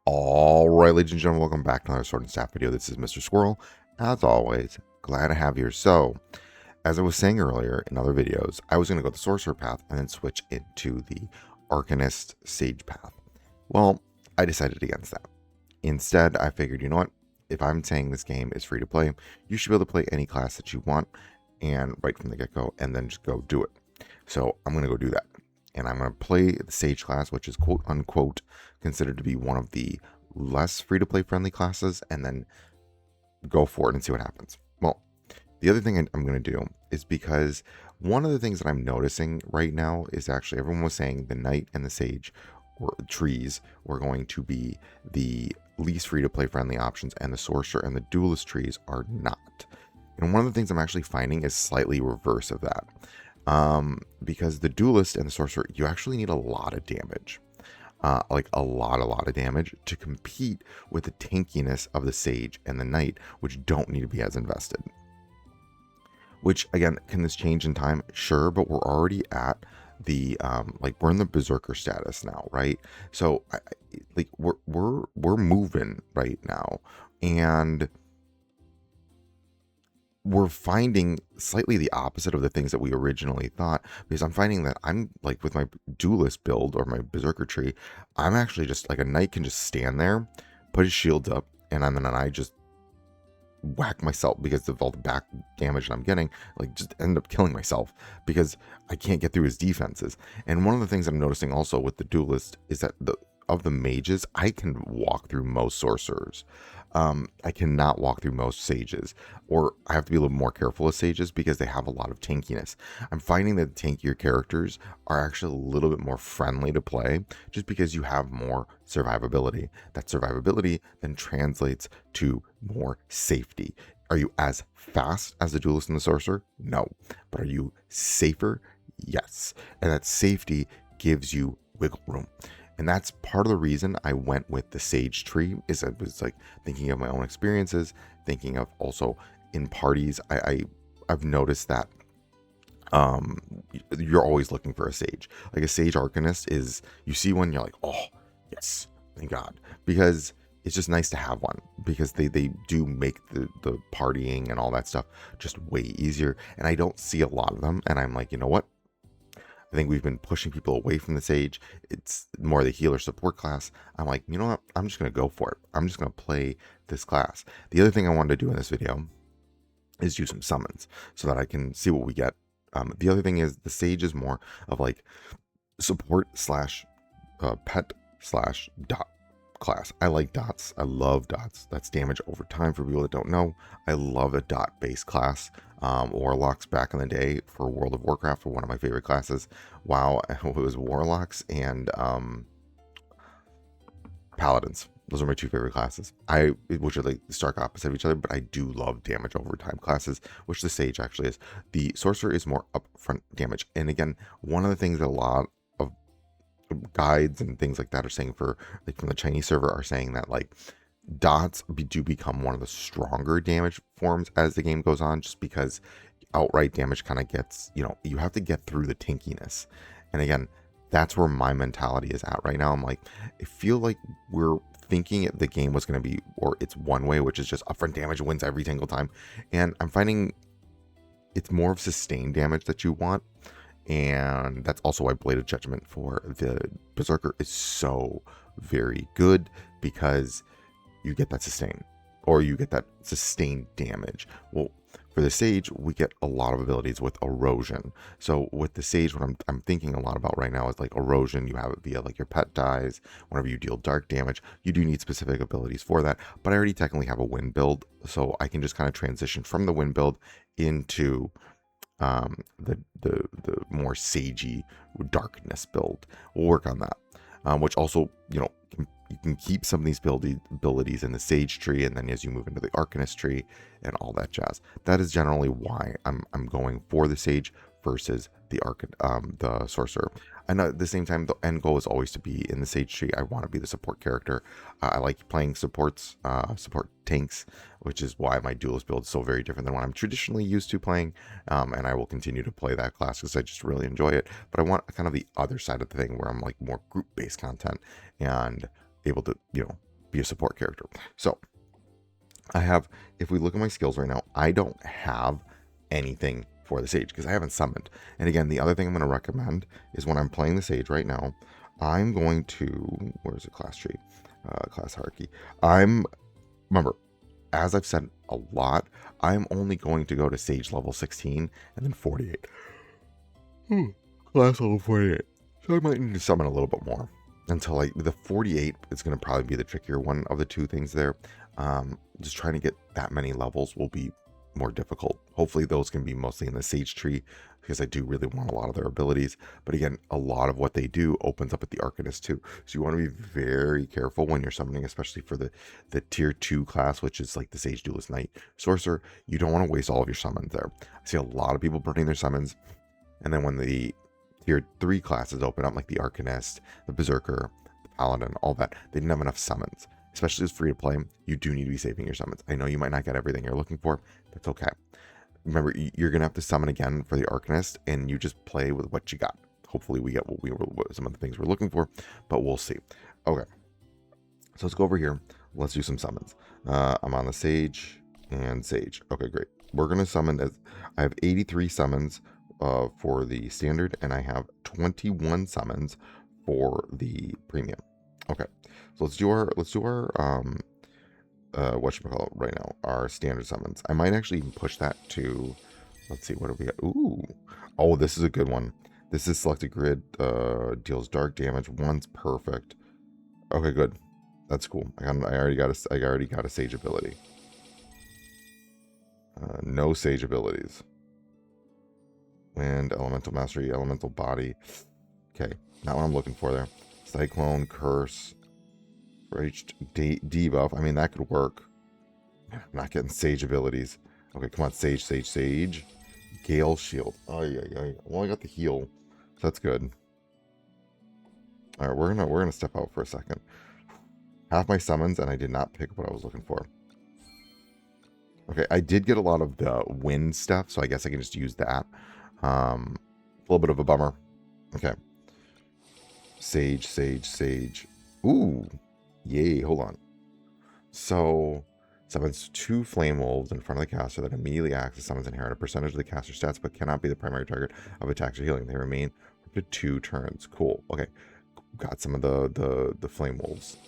All right, ladies and gentlemen, welcome back to another Sword and Staff video. This is Mr. Squirrel. As always, glad to have you here. So, as I was saying earlier in other videos, I was going to go the Sorcerer path and then switch into the Arcanist Sage path. Well, I decided against that. Instead, I figured, you know what? If I'm saying this game is free to play, you should be able to play any class that you want and right from the get-go and then just go do it. So, I'm going to go do that. And I'm going to play the Sage class, which is quote unquote considered to be one of the less free to play friendly classes, and then go for it and see what happens. Well, the other thing I'm going to do is because one of the things that I'm noticing right now is actually everyone was saying the Knight and the Sage or trees were going to be the least free to play friendly options, and the Sorcerer and the Duelist trees are not. And one of the things I'm actually finding is slightly reverse of that. Because the Duelist and the Sorcerer, you actually need a lot of damage. Like a lot of damage to compete with the tankiness of the Sage and the Knight, which don't need to be as invested. Which, again, can this change in time? Sure, but we're already at the, like, we're in the Berserker status now, right? So, like, we're moving right now, and we're finding slightly the opposite of the things that we originally thought, because I'm finding that I'm like with my Duelist build or my Berserker tree, I'm actually just like a Knight can just stand there, put his shields up, and then I just whack myself because of all the back damage that I'm getting, like just end up killing myself because I can't get through his defenses. And one of the things I'm noticing also with the Duelist is that of the mages, I can walk through most sorcerers. I cannot walk through most sages, or I have to be a little more careful with sages because they have a lot of tankiness. I'm finding that tankier characters are actually a little bit more friendly to play just because you have more survivability. That survivability then translates to more safety. Are you as fast as the Duelist and the Sorcerer? No. But are you safer? Yes. And that safety gives you wiggle room. And that's part of the reason I went with the Sage tree, is I was like thinking of my own experiences, thinking of also in parties. I've noticed that you're always looking for a Sage. Like a Sage Arcanist is, you see one, you're like, oh, yes, thank God. Because it's just nice to have one, because they do make the partying and all that stuff just way easier. And I don't see a lot of them. And I'm like, you know what? I think we've been pushing people away from the Sage. It's more the healer support class. I'm like, you know what? I'm just going to go for it. I'm just going to play this class. The other thing I wanted to do in this video is do some summons so that I can see what we get. The other thing is the Sage is more of like support slash pet slash dot class. I like dots. I love dots. That's damage over time for people that don't know. I love a dot based class. Warlocks back in the day for World of Warcraft were one of my favorite classes. WoW, it was Warlocks and Paladins. Those are my two favorite classes. Which are like the stark opposite of each other, but I do love damage over time classes, which the Sage actually is. The Sorcerer is more upfront damage. And again, one of the things that a lot of guides and things like that are saying for, like from the Chinese server, are saying that like dots do become one of the stronger damage forms as the game goes on, just because outright damage kind of gets, you have to get through the tinkiness. And again, that's where my mentality is at right now. I'm like, I feel like we're thinking the game was going to be, or it's one way, which is just upfront damage wins every single time. And I'm finding it's more of sustained damage that you want. And that's also why Bladed Judgment for the Berserker is so very good, because you get that sustain, or you get that sustained damage. Well, for the Sage, we get a lot of abilities with erosion. So with the Sage, what I'm thinking a lot about right now is like erosion. You have it via like your pet dies. Whenever you deal dark damage, you do need specific abilities for that. But I already technically have a wind build, so I can just kind of transition from the wind build into the more sagey darkness build. We'll work on that, which also, you can keep some of these abilities in the Sage tree, and then as you move into the Arcanist tree and all that jazz. That is generally why I'm going for the Sage versus the Sorcerer. And at the same time, the end goal is always to be in the Sage tree. I want to be the support character. I like playing support tanks, which is why my Duelist build is so very different than what I'm traditionally used to playing. And I will continue to play that class because I just really enjoy it. But I want kind of the other side of the thing where I'm like more group-based content and able to, be a support character. So I have, if we look at my skills right now, I don't have anything for the Sage because I haven't summoned. And again, the other thing I'm going to recommend is when I'm playing the Sage right now, I'm going to, where's the class tree? Class hierarchy. Remember, as I've said a lot, I'm only going to go to Sage level 16 and then 48. Class level 48. So I might need to summon a little bit more until the 48 is going to probably be the trickier one of the two things there. Just trying to get that many levels will be more difficult. Hopefully those can be mostly in the Sage tree because I do really want a lot of their abilities. But again, a lot of what they do opens up at the Arcanist too. So you want to be very careful when you're summoning, especially for the tier 2 class, which is like the Sage Duelist Knight Sorcerer. You don't want to waste all of your summons there. I see a lot of people burning their summons. And then when the tier 3 classes open up, like the Arcanist, the Berserker, the Paladin, all that, they didn't have enough summons. Especially as free to play, you do need to be saving your summons. I know you might not get everything you're looking for. That's okay. Remember, you're going to have to summon again for the Arcanist, and you just play with what you got. Hopefully we get what some of the things we're looking for, but we'll see. Okay. So let's go over here. Let's do some summons. I'm on the Sage and Sage. Okay, great. We're going to summon as I have 83 summons for the standard, and I have 21 summons for the premium. Okay, so let's do our whatchamacallit right now, our standard summons. I might actually even push that to, let's see, what do we got? Ooh, oh, this is a good one. This is selected grid, deals dark damage once, perfect. Okay, good. That's cool. I already got a Sage ability. No Sage abilities. Wind, Elemental Mastery, Elemental Body. Okay, not what I'm looking for there. Cyclone, Curse, Raged Debuff. I mean, that could work. I'm not getting Sage abilities. Okay, come on, Sage, Sage, Sage. Gale Shield. Oh, yeah. Well, I got the heal. So that's good. All right, we're gonna step out for a second. Half my summons, and I did not pick what I was looking for. Okay, I did get a lot of the wind stuff, so I guess I can just use that. A little bit of a bummer. Okay. Sage, Sage, Sage. Ooh. Yay, hold on. So, summons 2 Flame Wolves in front of the caster that immediately acts as summons inherit a percentage of the caster's stats, but cannot be the primary target of attacks or healing. They remain up to 2 turns. Cool. Okay. Got some of the Flame Wolves.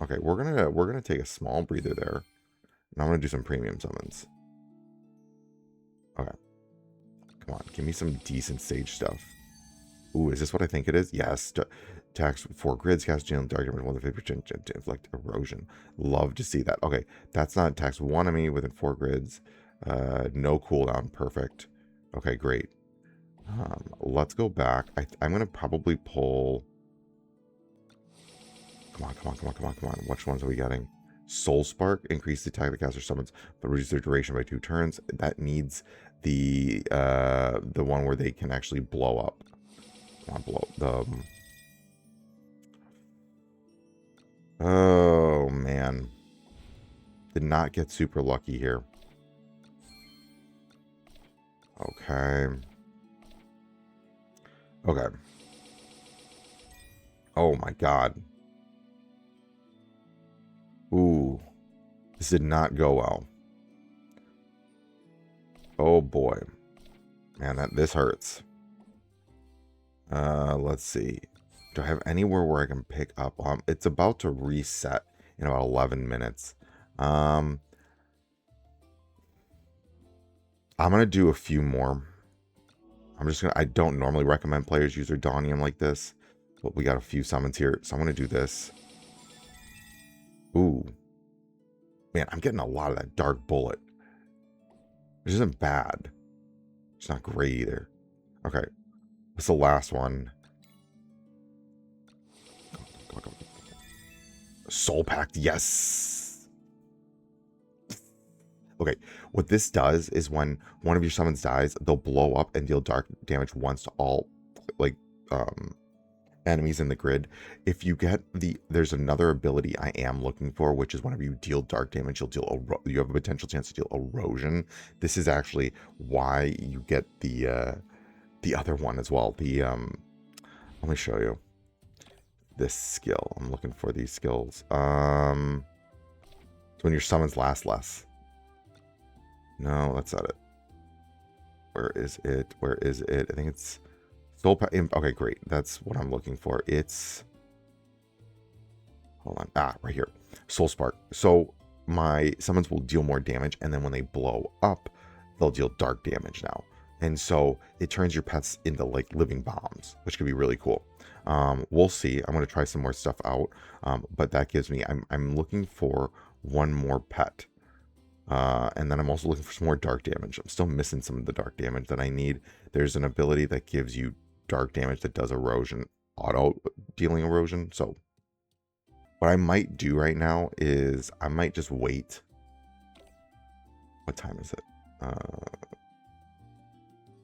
Okay, we're gonna take a small breather there. And I'm gonna do some premium summons. Okay. Come on, give me some decent Sage stuff. Ooh, is this what I think it is? Yes. Attacks 4 grids, cast Gale and Dark damage, 150% to inflict erosion. Love to see that. Okay, that's not attacks 1 enemy within 4 grids. No cooldown. Perfect. Okay, great. Let's go back. I'm going to probably pull... Come on. Which ones are we getting? Soul Spark. Increase the attack of the caster summons, but reduce their duration by 2 turns. That needs the one where they can actually blow up. Blow the... Oh, man. Did not get super lucky here. Okay. Okay. Oh, my God. Ooh. This did not go well. Oh, boy. Man, this hurts. Let's see. Do I have anywhere where I can pick up? It's about to reset in about 11 minutes. I'm going to do a few more. I don't normally recommend players use their Dawnium like this, but we got a few summons here, so I'm going to do this. Ooh. Man, I'm getting a lot of that Dark Bullet. Which isn't bad. It's not great either. Okay. What's the last one? Soul Pact, yes. Okay, what this does is when one of your summons dies, they'll blow up and deal dark damage once to all, like, enemies in the grid. If you get there's another ability I am looking for, which is whenever you deal dark damage, you have a potential chance to deal erosion. This is actually why you get the other one as well. Let me show you. this skill? I'm looking for these skills. So when your summons last less. No, that's not it. Where is it? Where is it? I think it's soul. Okay, great. That's what I'm looking for. It's, hold on. Ah, right here. Soul Spark. So my summons will deal more damage, and then when they blow up, they'll deal dark damage now. And so it turns your pets into like living bombs, which could be really cool. We'll see. I'm going to try some more stuff out. But that gives me, I'm looking for one more pet. And then I'm also looking for some more dark damage. I'm still missing some of the dark damage that I need. There's an ability that gives you dark damage that does erosion, auto dealing erosion. So what I might do right now is I might just wait. What time is it?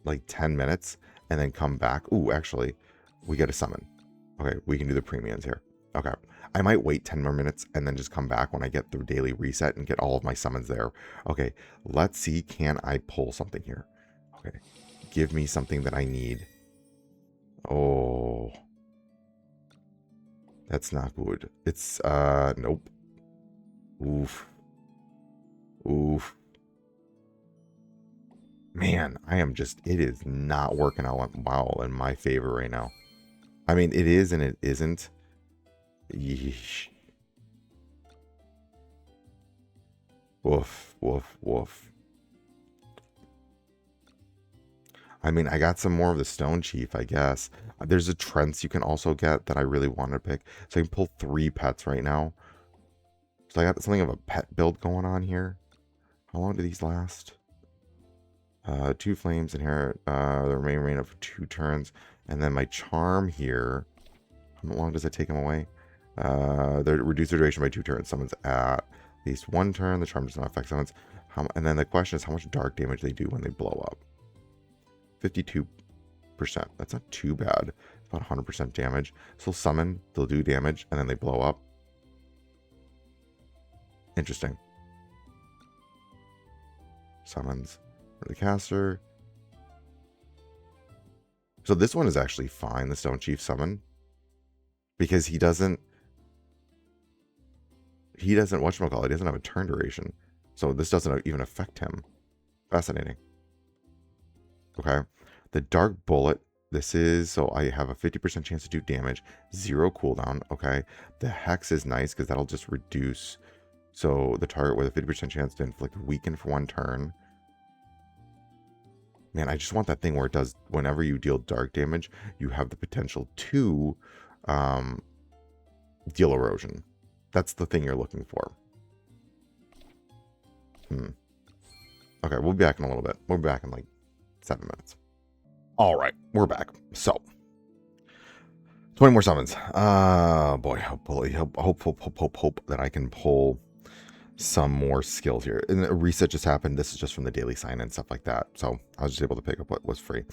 Like 10 minutes and then come back. Ooh, actually, we get a summon. Okay, we can do the premiums here. Okay, I might wait 10 more minutes and then just come back when I get the daily reset and get all of my summons there. Okay, let's see, can I pull something here? Okay, give me something that I need. Oh, that's not good. It's, nope. Oof. Oof. Man, I am just, it is not working out well in my favor right now. I mean, it is and it isn't. Yeesh. Woof, woof, woof. I mean, I got some more of the Stone Chief, I guess. There's a Trents you can also get that I really want to pick. So I can pull 3 pets right now. So I got something of a pet build going on here. How long do these last? 2 flames in here. The remaining reign of 2 turns. And then my charm here. How long does it take him away? They reduce their duration by 2 turns. Summons at least 1 turn. The charm does not affect summons. And then the question is how much dark damage they do when they blow up. 52%. That's not too bad. It's about 100% damage. So summon, they'll do damage, and then they blow up. Interesting. Summons for the caster. So this one is actually fine, the Stone Chief summon. Because he doesn't whatchamacallit, he doesn't have a turn duration. So this doesn't even affect him. Fascinating. Okay. The Dark Bullet, this is, so I have a 50% chance to do damage, 0 cooldown. Okay. The Hex is nice because that'll just reduce. So the target with a 50% chance to inflict weaken for 1 turn. Man, I just want that thing where it does, whenever you deal dark damage, you have the potential to deal erosion. That's the thing you're looking for. Okay, we'll be back in a little bit. We'll be back in like 7 minutes. All right, we're back. So 20 more summons. Boy, hopefully, hope that I can pull some more skills here. And a reset just happened. This is just from the daily sign and stuff like that. So I was just able to pick up what was free.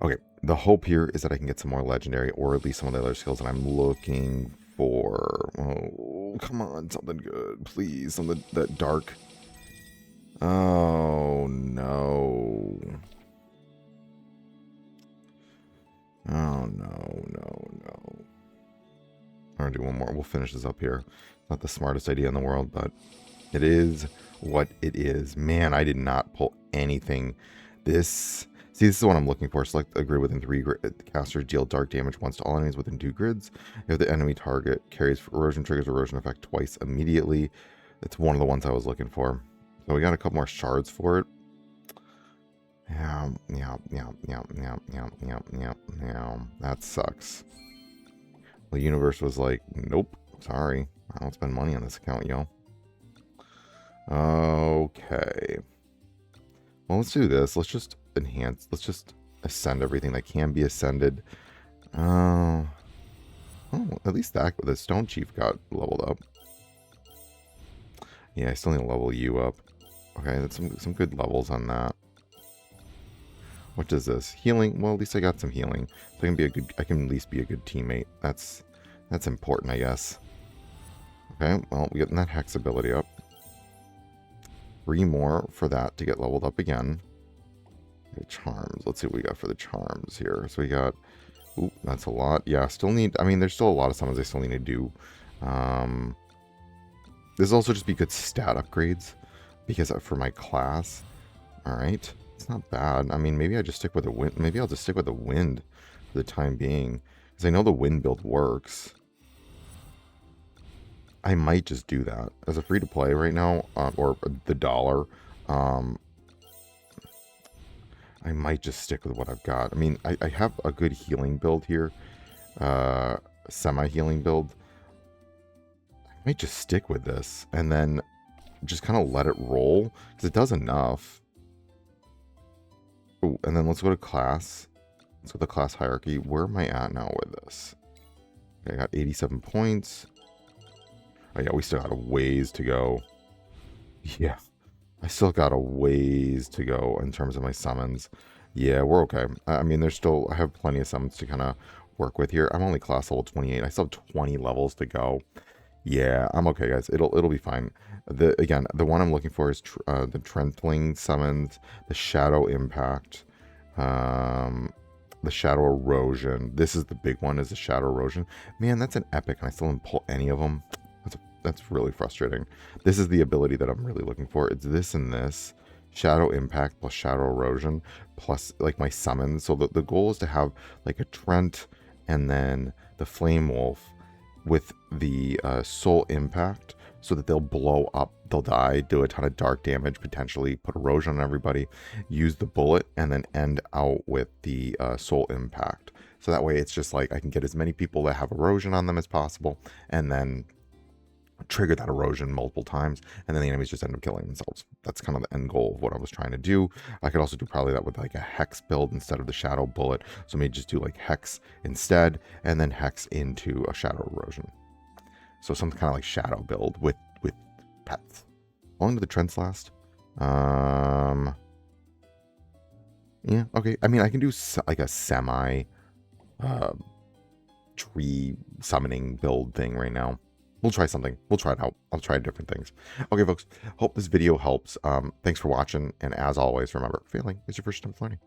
Okay, the hope here is that I can get some more legendary or at least some of the other skills that I'm looking for. Oh, come on, something good, please. Something that dark. Oh, no. Oh, no. I'm going to do one more. We'll finish this up here. Not the smartest idea in the world, but it is what it is. Man, I did not pull anything. This is what I'm looking for. Select a grid within 3 grid. Casters deal dark damage once to all enemies within 2 grids. If the enemy target carries erosion, triggers erosion effect twice immediately. That's one of the ones I was looking for. So we got a couple more shards for it. Yeah. That sucks. The universe was like, nope, sorry. I don't spend money on this account, yo. Okay. Well, let's do this. Let's just enhance. Let's just ascend everything that can be ascended. Oh, at least that the Stone Chief got leveled up. Yeah, I still need to level you up. Okay, that's some good levels on that. What does this? Healing? Well, at least I got some healing. So I can at least be a good teammate. That's important, I guess. Okay, well, we're getting that Hex ability up. 3 more for that to get leveled up again. Okay, charms. Let's see what we got for the charms here. So we got Ooh, that's a lot. Yeah, still need... I mean, there's still a lot of summons I still need to do. Um, this will also just be good stat upgrades. Because for my class... Alright. It's not bad. I mean, maybe I just stick with the wind. Maybe I'll just stick with the wind for the time being. Because I know the wind build works. I might just do that. As a free-to-play right now, or the dollar, I might just stick with what I've got. I mean, I have a good healing build here. Semi-healing build. I might just stick with this. And then just kind of let it roll. Because it does enough. Ooh, and then let's go to class. Let's go to the class hierarchy. Where am I at now with this? Okay, I got 87 points. Oh yeah, we still got a ways to go. Yeah. I still got a ways to go in terms of my summons. Yeah, we're okay. I mean, there's still... I have plenty of summons to kind of work with here. I'm only class level 28. I still have 20 levels to go. Yeah, I'm okay, guys. It'll be fine. Again, the one I'm looking for is the Trentling summons, the Shadow Impact, the Shadow Erosion. This is the big one, is the Shadow Erosion. Man, that's an epic, and I still didn't pull any of them. That's really frustrating. This is the ability that I'm really looking for. It's this and this. Shadow Impact plus Shadow Erosion plus like my summons. So the goal is to have like a Trent and then the Flame Wolf with the Soul Impact so that they'll blow up, they'll die, do a ton of dark damage, potentially put erosion on everybody, use the bullet, and then end out with the Soul Impact. So that way it's just like I can get as many people that have erosion on them as possible and then trigger that erosion multiple times, and then the enemies just end up killing themselves. That's kind of the end goal of what I was trying to do. I could also do probably that with like a Hex build instead of the Shadow Bullet. So maybe just do like Hex instead, and then Hex into a Shadow Erosion. So something kind of like Shadow build with pets. How long do the Trents last? Yeah, okay. I mean, I can do like a semi tree summoning build thing right now. We'll try something. We'll try it out. I'll try different things. Okay, folks. Hope this video helps. Thanks for watching. And as always, remember, failing is your first attempt at learning.